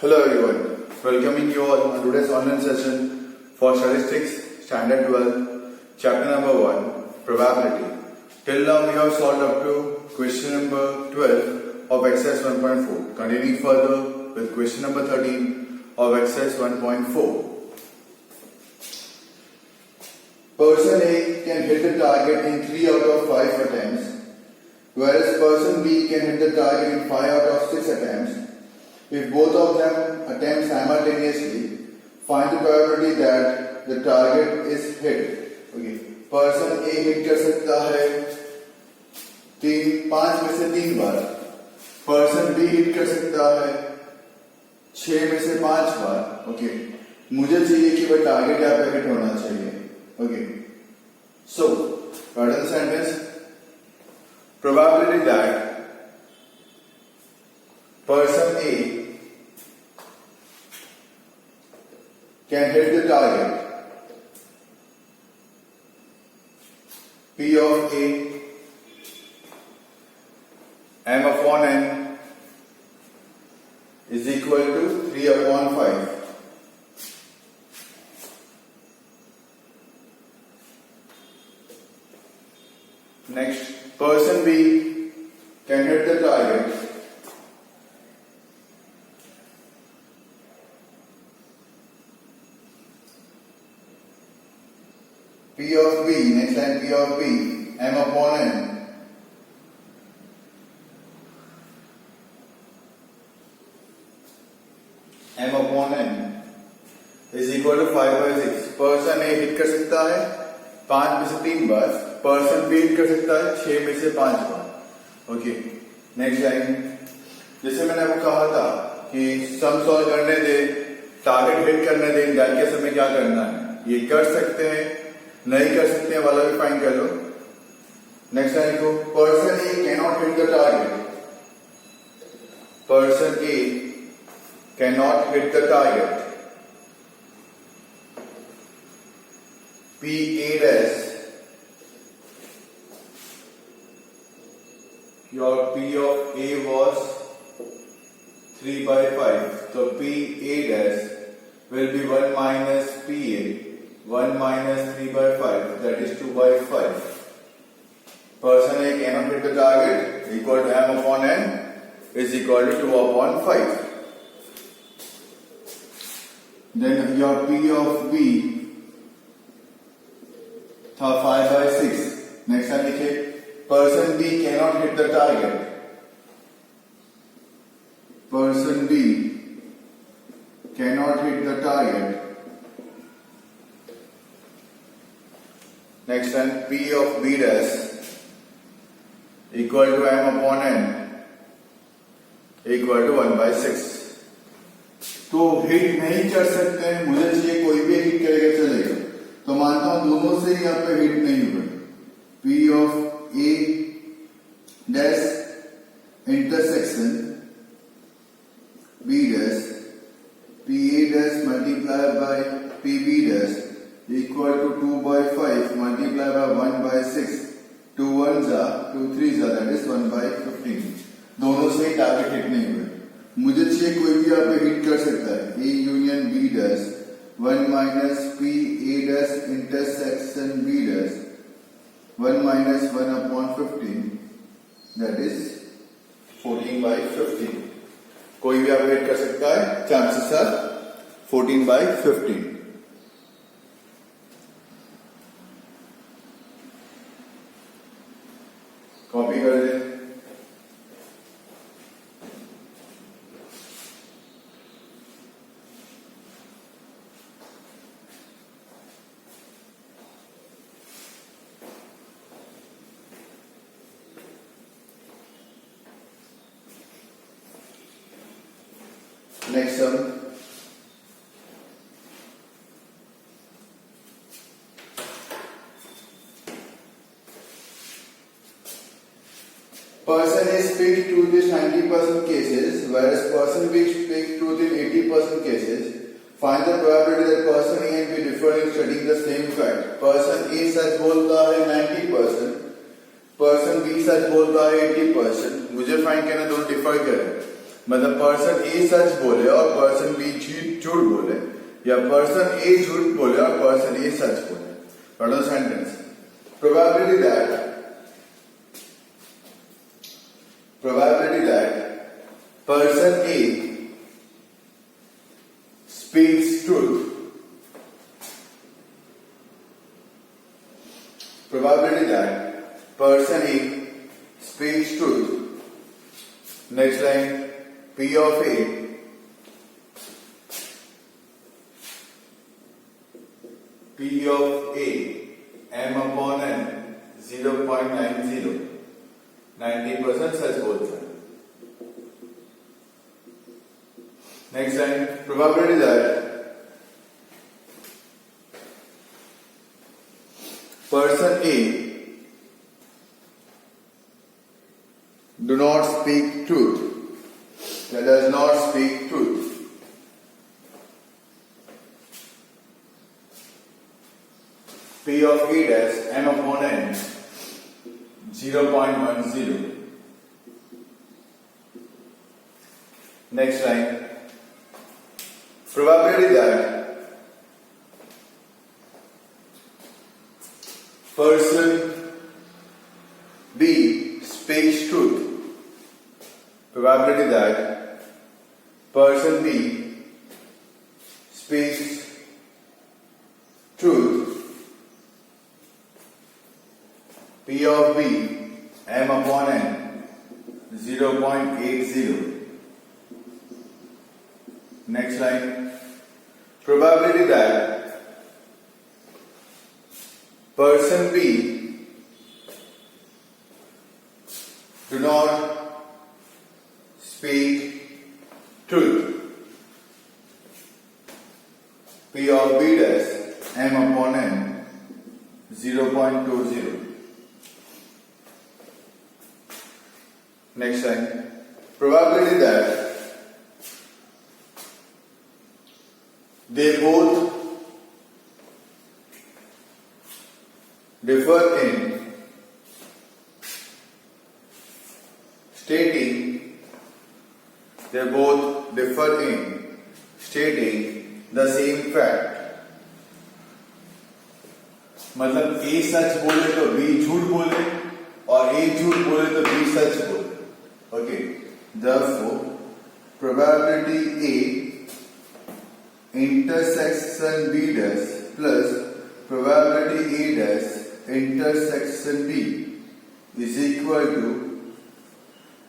Hello everyone, welcoming you all on today's online session for Statistics Standard 12, Chapter number 1, Probability. Till now we have solved up to question number 12 of exercise 1.4. Continuing further with question number 13 of exercise 1.4. Person A can hit the target in 3 out of 5 attempts, whereas person B can hit the target in 5 out of 6 attempts. If both of them attempt simultaneously, find the probability that the target is hit. Okay. Person A hit कर सकता है 5 में से 3 बार. Person B hit कर सकता है 6 में से 5 बार. Okay. मुझे चाहिए कि वह टारगेट यहाँ पे हिट होना चाहिए. Okay. So, what is the sentence? Probability that person A can hit the target P of A M upon N is equal to 3 upon 5. Next, person B can hit the target P of B, next line P of B, M upon N. M upon N is equal to 5 by 6. Person A hit कर सकता है 5 में से 3 बार. Person B hit कर सकता है 6 में से 5 बार. ओके. Next line. जैसे मैंने आपको कहा था कि सम सॉल्व करने दे, टारगेट हिट करने दे, इन केस हमें क्या करना है. ये कर सकते हैं, नहीं कर सकते हैं वाला भी फाइंड कर लो. नेक्स्ट लाइन को person A can not hit the target. Person A can not hit the target P A dash. Your P of A was 3 by 5. So P A dash will be 1 minus P A. 1 minus 3 by 5, that is 2 by 5. Person A cannot hit the target, equal to M upon N is equal to 2 upon 5. Then your P of B था 5 by 6. Next time लिखे, person B cannot hit the target. Person B cannot hit the target. Next time P of B dash equal to M upon N equal to 1 by 6. तो hit नहीं कर सकते हैं, मुझे चाहिए कोई भी हिट करेगा चलेगा. तो मानता हूं दोनों से यहाँ पे हिट नहीं हुए. P of A dash intersection B dash P A dash multiplied by P B dash equal to 2 by 5 multiplied by 1 by 6. 2 1s are 2 3s are, that is 1 by 15. दोनों से ही टारगेट हिट नहीं हुए. मुझे चाहिए कोई भी यहाँ पे हिट कर सकता है. A union B dash 1 minus P A dash intersection B dash 1 minus 1 upon 15, that is 14 by 15. कोई भी आप हिट कर सकता है. Chances are 14 by 15. कॉपी कर दे. Next sum. Person A speaks truth in 90% cases, whereas person B speaks truth in 80% cases. Find the probability that person A and B differ in studying the same fact. Person A सच बोलता है 90%, person B सच बोलता है 80%. मुझे find करना दोनों differ करें. मतलब person ए सच बोले और पर्सन बी झूठ बोले, या पर्सन ए झूठ बोले और पर्सन ए सच बोले. What is the sentence? Probability that person A speaks truth. Probability that person A speaks truth. Next line, P of A m upon n 0.90, 90% सच बोलता है. Next line, probability that person A do not speak truth, that does not speak truth. P of A dash m upon n 0.10. Next line, probability that person B speaks truth. Probability that person B speaks truth. P of B m upon n 0.80. Next line, probability that person B do not speak truth. P of B dash m upon n 0.20. Next line, probability that they both differ in stating the same fact. मतलब A सच बोले तो B झूठ बोले और A झूठ बोले तो B सच बोले. Okay, therefore probability A intersection B dash plus probability A dash intersection B is equal to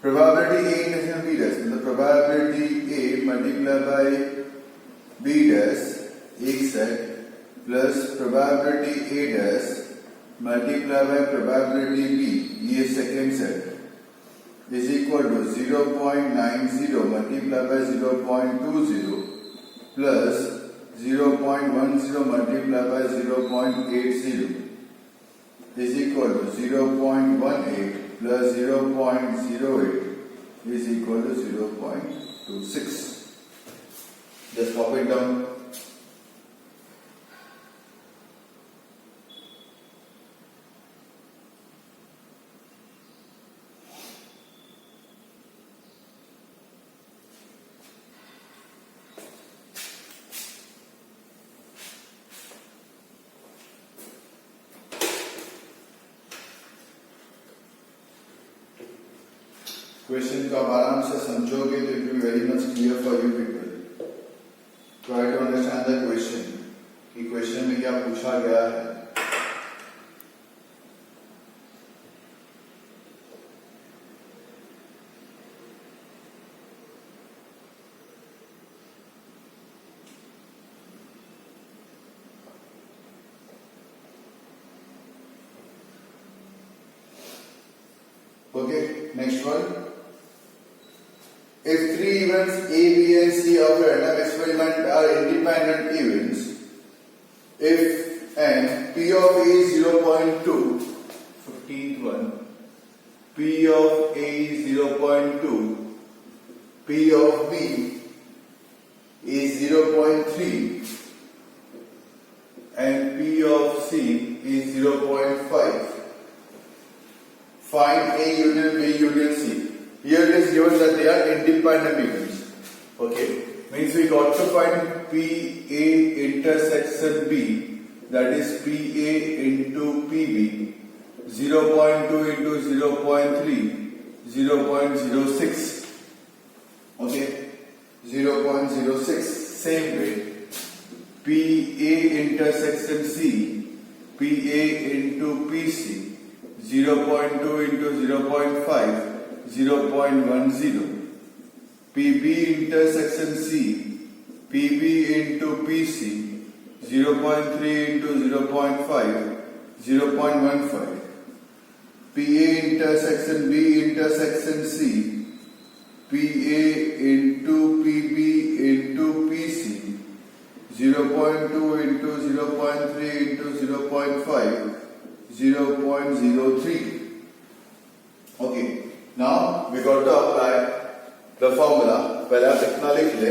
probability A intersection B dash, मतलब probability A multiplied by B dash एक set plus probability A dash multiplied by probability B ये second set is equal to 0.90 multiplied by 0.20 plus 0.10 multiplied by 0.80 is equal to 0.18 plus 0.08 is equal to 0.26. Just pop it down. Question को आप आराम से समझोगे तो it will very much clear for you people. Try to understand the question कि question में क्या पूछा गया है. Okay, next one. If three events A, B and C of a random experiment are independent events, if and P of A is 0.2, 15th one, P of A is 0.2, P of B is 0.3 and P of C is 0.5. Find A union B union C. Here it is given show that they are independent events. Okay, means we got to find PA intersection B, that is PA into PB, 0.2 into 0.3, 0.06. Okay, 0.06. Same way, PA intersection C, PA into PC, 0.2 into 0.5, 0.10. PB intersection C, PB into PC, 0.3 into 0.5, 0.15. PA intersection B intersection C, PA into PB into PC, 0.2 into 0.3 into 0.5, 0.03. Okay, now we got to apply the formula. पहले आप इतना लिख ले,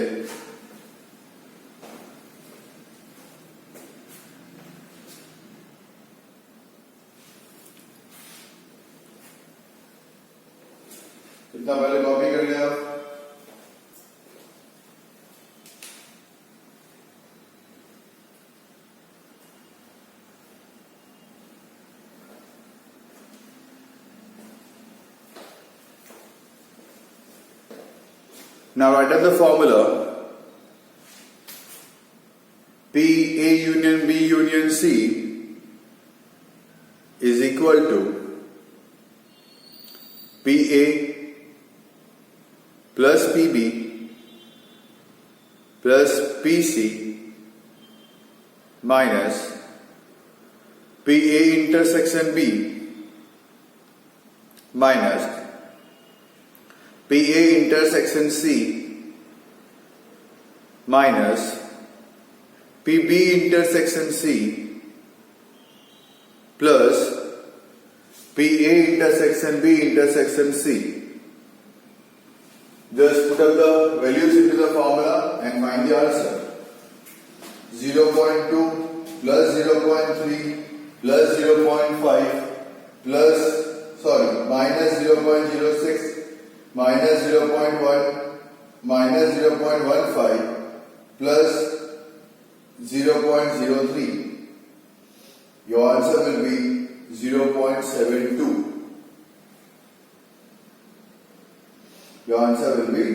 इतना पहले copy कर लिया. Now write down the formula. P A union B union C is equal to PA plus PB plus PC minus PA intersection B minus PA intersection C minus PB intersection C plus PA intersection B intersection C. Just put up the values into the formula and find the answer. 0.2 plus 0.3 plus 0.5 minus 0.06 minus 0.1 minus 0.15 plus 0.03. Your answer will be 0.72. Your answer will be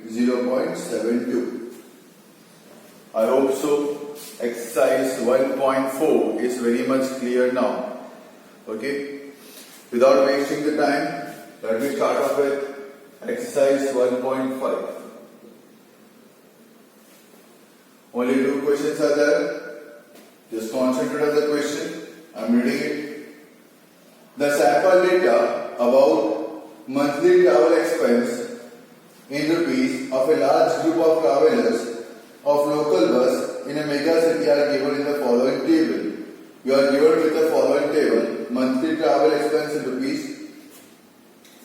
0.72. I hope so. Exercise 1.4 is very much clear now. Okay. Without wasting the time, let me start off with exercise 1.5. Only 2 questions are there. Just concentrate on the question. I am reading it. The sample data about monthly travel expense in rupees of a large group of travelers of local bus in a mega city are given in the following table. You are given with the following table: monthly travel expense in rupees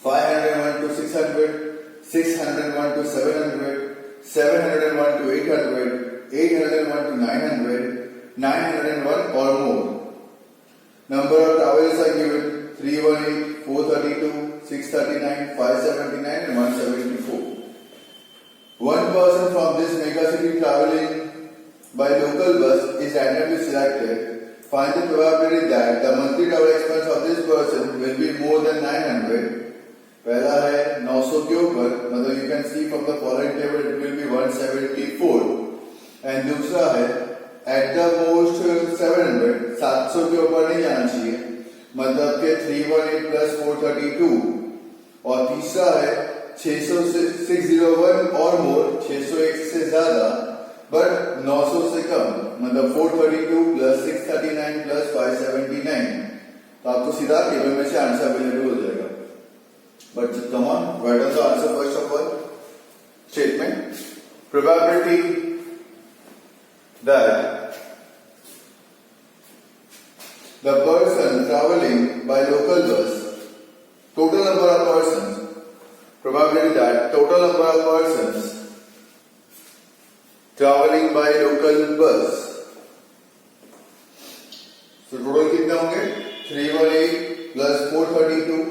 501 to 600, 601 to 700, 701 to 800, 801 to 900, 901 or more. Number of travelers are given: 318, 432, 639, 579 and 174. One person from this mega city traveling by local bus is randomly selected. Find the probability that the monthly travel expense of this person will be more than 900. पहला है 900 के ऊपर, मतलब you can see from the following table it will be 174. And दूसरा है at the most 700, 700 के ऊपर नहीं जाना चाहिए, मतलब के 318 plus 432. और तीसरा है 601 और मोर, 601 से ज्यादा बट 900 से कम, मतलब 432 plus 639 plus 579. तो आपको सीधा टेबल में से आंसर अवेलेबल हो जाएगा. But come on, write down the answer first of all. Statement: probability that the person traveling by local bus, total number of persons, probability that total number of persons traveling by local bus. So total कितने होंगे? 318 plus 432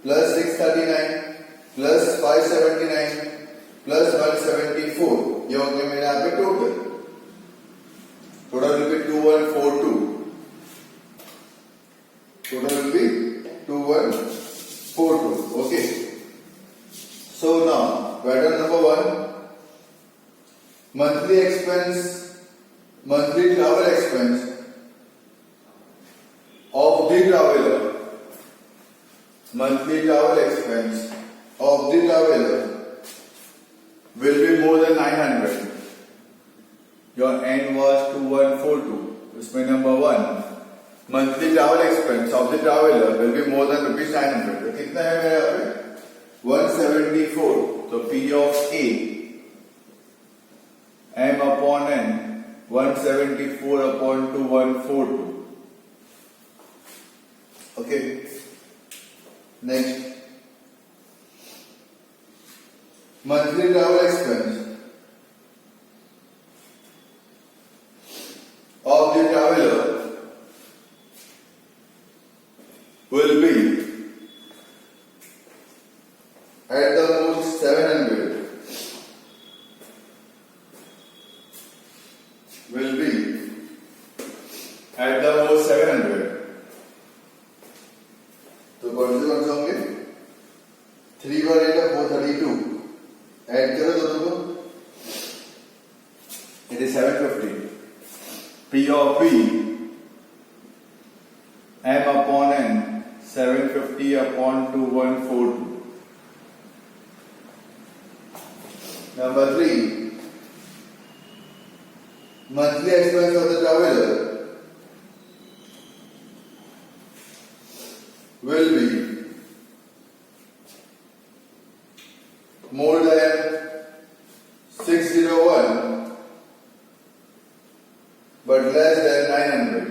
plus 639 plus 579 plus 174, ये हो गया मेरे यहाँ पे total will be 2142. Total will be 2142. Okay. So now, pattern number 1, monthly expense, monthly travel expense of the traveler. Monthly travel expense of the traveler will be more than 900. Your end was 2142. इसमें number 1, monthly travel expense of the traveler will be more than rupees 900. तो कितना है मेरे यहाँ पे 174. तो P of A M upon N 174 upon 2142. Okay. Next, monthly travel expense of the traveler will be at the most 700. Will be at the most 700. तो कौन से होंगे 3 बार 8 432. ऐड करो दोनों को, it is 750. P of B M upon N 750 upon 2142. Number 3, monthly expense of the traveler will be more than 601 but less than 900.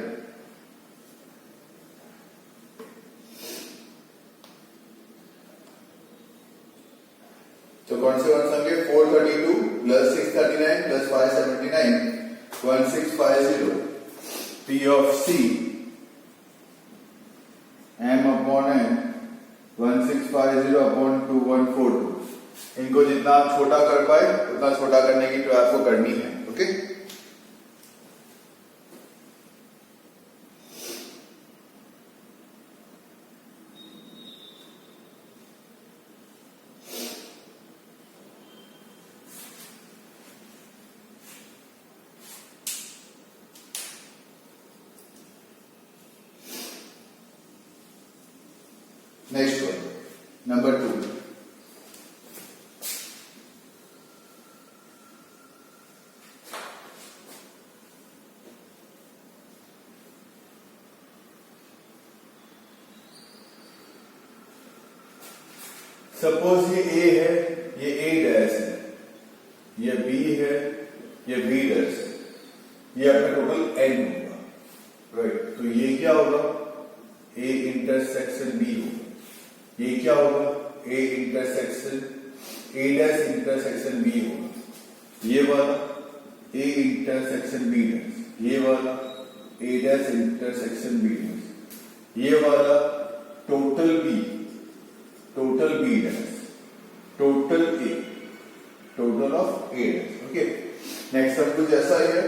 तो कौन से होंगे 432 plus 639 plus 579 1650. P of C M upon N 1650 upon 2142. इनको जितना आप छोटा कर पाए उतना छोटा करने की ट्राई आपको करनी है. Okay. Next one, number 2. Suppose ये A है, ये A डैश है, ये B है, ये B डैश है, ये आपका टोटल N होगा. राइट. तो ये क्या होगा A इंटरसेक्शन B होगा. ये क्या होगा A intersection A dash intersection B होगा. ये वाला A इंटरसेक्शन B डैश, ये वाला A dash intersection B dash, ये वाला total B dash, total A, total of A dash. Okay. Next up कुछ ऐसा ही है.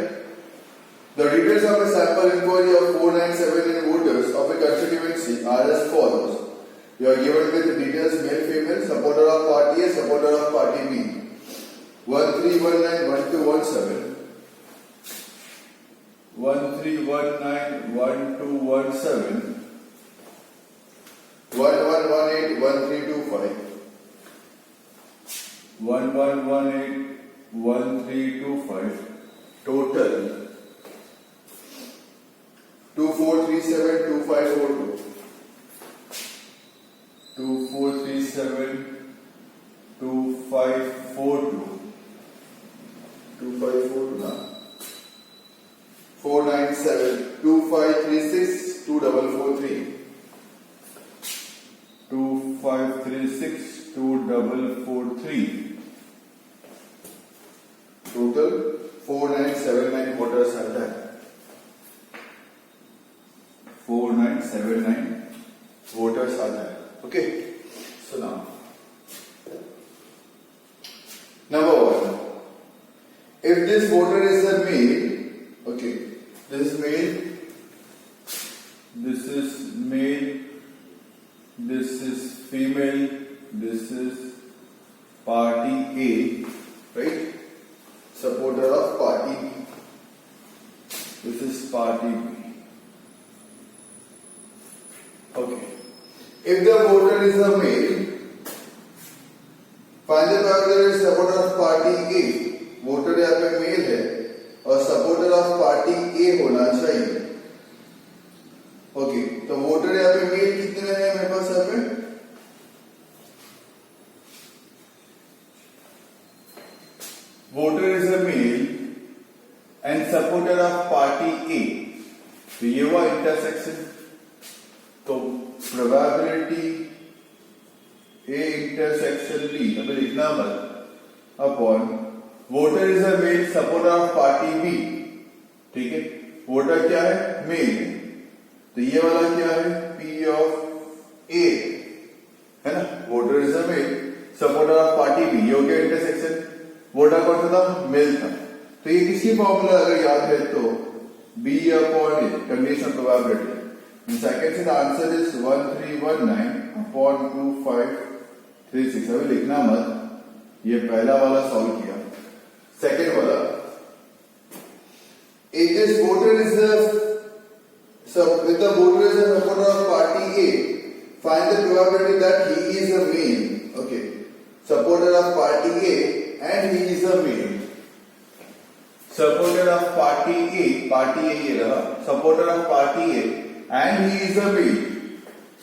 The details of a sample inquiry of 497 voters of a constituency are as follows. You are given with details male, female, supporter of party A, supporter of party B. 13191217. 13191217. 1118 1325. 1118 1325. Total 2437 2542. 2437 2542. 2542 ना 497 2536 2443. 2536 2443. Total 4979 voters are there. 4979 voters are there. Okay. So now If this voter is a male, okay, this is male, this is male, this is female, this is party A, right? Supporter of party B. This is party B. Okay. If the voter is a male, find the probability supporter of party A. Voter यहाँ पे mail है और supporter of party A होना चाहिए. Okay, तो voter यहाँ पे mail कितने हैं मेरे पास यहाँ पे? Voter is a male and supporter of party A. तो ये हुआ इंटरसेक्शन. तो प्रोबेबिलिटी ए इंटरसेक्शन बी, अभी लिखना मत, upon voter is a male supporter of party B. ठीक है, वोटर क्या है? मेल. तो ये वाला क्या है? पी ऑफ ए है ना. Voter is a male supporter of party B. ये हो गया इंटरसेक्शन. वोटर कौन सा था? मेल था. तो ये किसकी फॉर्मूला अगर याद है तो बी अपॉन ए, कंडीशन प्रोबेबिलिटी. सेकंड से द आंसर इज 1319 अपॉन 2536. अभी लिखना मत, ये पहला वाला सॉल्व किया. सेकेंड वाला, if this voter is a with the voter is a supporter of party A, find the probability that he is a male. Okay, supporter of party A and he is a male. Supporter of party A ये रहा, supporter of party A and he is a male.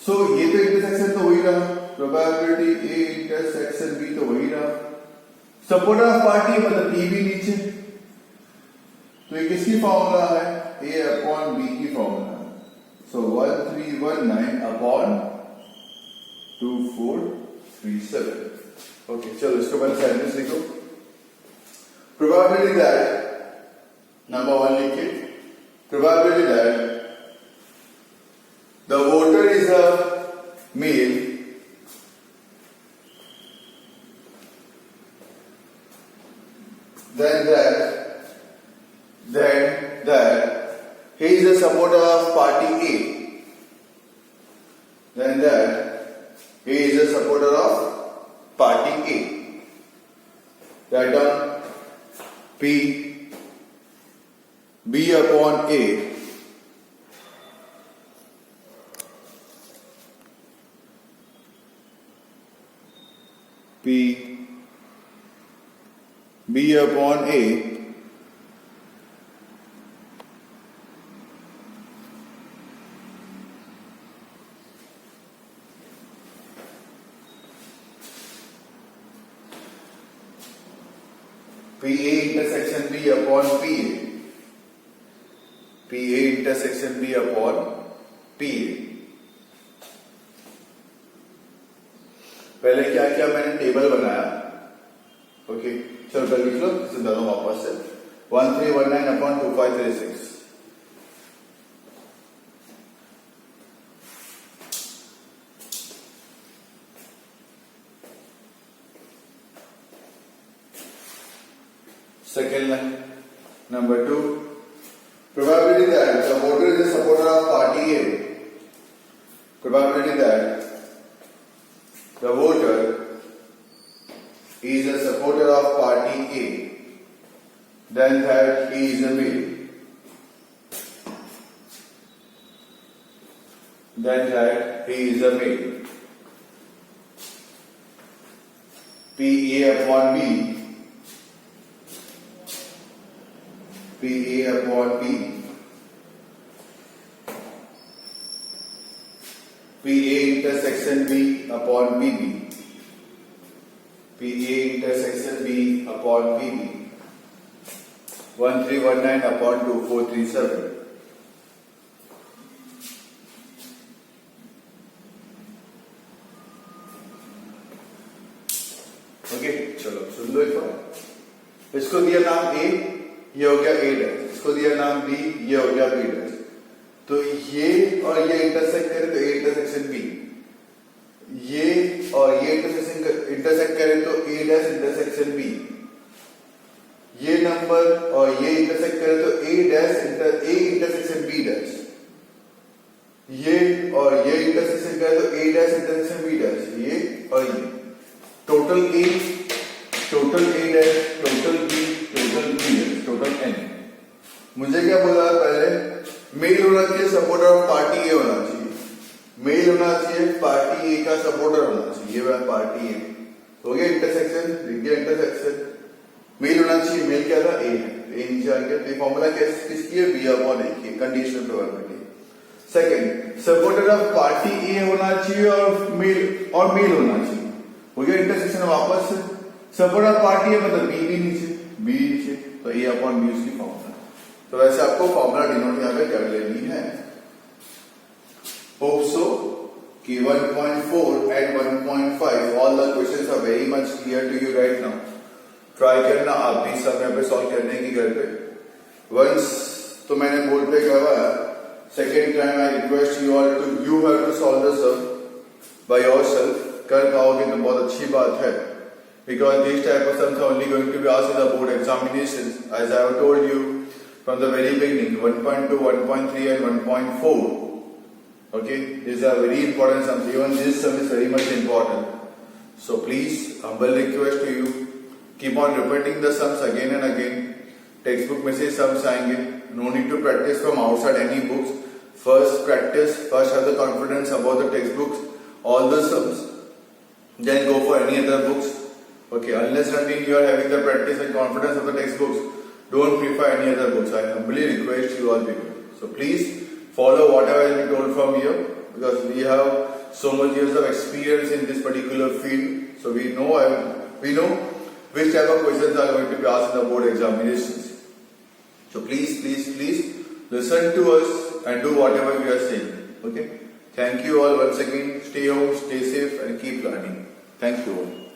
So ये तो intersection तो वही रहा, probability A intersection B तो वही रहा. सपोर्टर ऑफ पार्टी मतलब पी भी नीचे. तो ये किसकी फॉर्मूला है? ए अपॉन बी की फॉर्मूला. सो 1319 अपॉन 2437. ओके, चलो इसको पहले साइड में लिखो. प्रोबेबिलिटी दैट नंबर 1 लिखिए. Probability that the voter is a male then that he is a supporter of party A. Then that he is a supporter of party A. Write down P B upon A P B upon A PA intersection B upon PA. PA intersection B upon PA. पहले क्या किया मैंने? Table बनाया. Okay, चलो कर लिख लो, समझा दो वापस से. 1319 upon 2536. Second line, number 2, probability that the voter is a supporter of party A. Probability that the voter is a supporter of party A, then that he is a male. Then that he is a male. PA upon B. PA upon B. PA intersection B upon BB. PA intersection B upon BB. 1319 upon 2437. Okay, चलो सुन लो एक बार. इसको दिया नाम ए, ये हो गया ए dash. इसको दिया नाम बी, ये हो गया बी डैश. तो ये और ये इंटरसेक्ट करे तो ए इंटरसेक्शन बी. ये और ये इंटरसेक्ट करे तो ए डैश इंटरसेक्शन बी. ये नंबर और ये इंटरसेक्ट करे तो A इंटरसेक्शन B डैश, ये और ये इंटरसेक्शन करे तो A dash intersection B dash, ये और ये total A dash, total B dash, total N। मुझे क्या बोला पहले, मेल होना चाहिए, सपोर्टर ऑफ पार्टी ए होना चाहिए, मेल होना चाहिए, पार्टी ए का सपोर्टर होना चाहिए, ये पार्टी ए हो गया इंटरसेक्शन, लिख दिया इंटरसेक्शन। मेल होना चाहिए, मेल क्या था ए है, ए नीचे आ गया, तो फॉर्मूला किसकी है, बी अपॉन ए की, conditional probability. Second, supporter of party A होना चाहिए और मेल होना चाहिए, हो गया इंटरसेक्शन। वापस सपोर्टर ऑफ पार्टी ए मतलब बी नीचे, तो ए अपॉन बी उसकी फॉर्मूला। तो वैसे आपको फॉर्मूला डिनोट यहाँ पे कर लेनी है। होप सो कि 1.4 and 1.5 all the questions are very much clear to you right now. Try करना आप भी सब यहाँ पे सॉल्व करने की घर पे। वंस तो मैंने बोर्ड पे करवाया, second time I request you all to you have to solve the sum by yourself. कर पाओगे तो बहुत अच्छी बात है, because these type of sums are only going to be asked in the board examinations, as I have told you from the very beginning. 1.2, 1.3 and 1.4. Okay, these are very important sums. Even this sum is very much important. So please, humble request to you, keep on repeating the sums again and again. Textbook में से sums आएंगे. No need to practice from outside any books. First practice, first have the confidence about the textbooks, all the sums. Then go for any other books. Okay, unless until you are having the practice and confidence of the textbooks, don't prefer any other books. I humbly request you all people. So please follow whatever has been told from here, because we have so much years of experience in this particular field. So we know which type of questions are going to be asked in the board examinations. So please listen to us and do whatever we are saying. Okay. Thank you all once again. Stay home, stay safe, and keep learning. Thank you all.